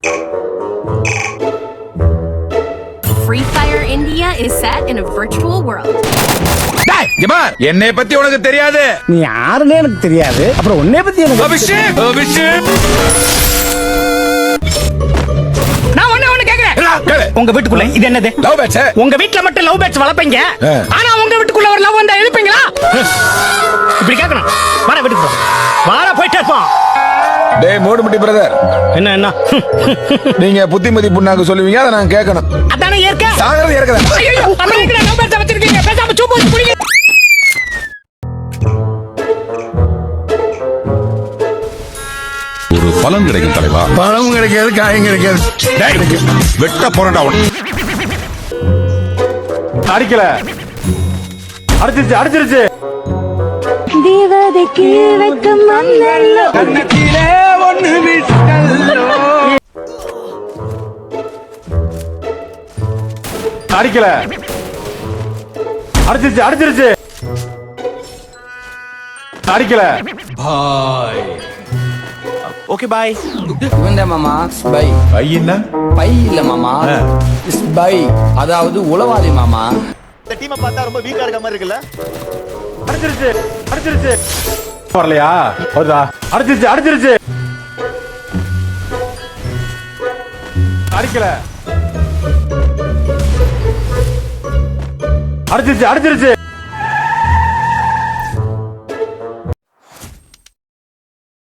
Free Fire India is set in a virtual world. என்னை பத்தி உனக்கு தெரியாது. நீ யாருன்னு எனக்கு தெரியாது. அப்புறம் உன்னை பத்தி எனக்கு அபிஷேக் நான் ஒண்ணு கேக்குறேன். உங்க வீட்டுக்குள்ள இது என்னது? Love patch. உங்க வீட்ல மட்டும் லவ் பேட்ச் வளர்ப்பீங்க. ஆனா உங்க வீட்டுக்குள்ள ஒரு லவ் வந்தா எழுப்பீங்களா? இப்படி கேட்கணும். வாடா வீட்டுக்கு போ. வாடா போயிட்டே இருப்போம். டேய் மூடுமுட்டி பிரதர். என்ன நீங்க புத்திமதி புண்ணாக்கு சொல்லுவீங்க, அதை நான் கேட்கணும். அதானே ஏற்க. சாகறது ஏற்கதான். ஐயோ நம்ம ஏற்க லவ் பேட்ச் வச்சிருக்கீங்க. பேசாம சூப்பு ஊத்தி குடிங்க. ஒரு பலன் கிடைக்கும் தலைவா. பழமும் கிடைக்காது, காயும் கிடைக்காது. வெட்ட போறடா அவன். அடிக்கல, அடிச்சிருச்சு. தேவதைக்கு வெக்கம் வந்தல்லோ கண்ணத்திலே ஒண்ணு விட்டல்லோ. அடிக்கல, அடிச்சிருச்சு. அடிக்கல. Okay bye. இவன்தான் மாமா ஸ்பை. பையன்னா பை இல்ல மாமா, ஸ்பை, அதாவது உளவாளி மாமா. இந்த டீமை பார்த்தா ரொம்ப வீக்கா இருக்க மாதிரி இருக்குல்ல? அடிச்சிருச்சு. வரலையா? வருதா? அடிச்சிருச்சு. அடிக்கல, அடிச்சிருச்சு.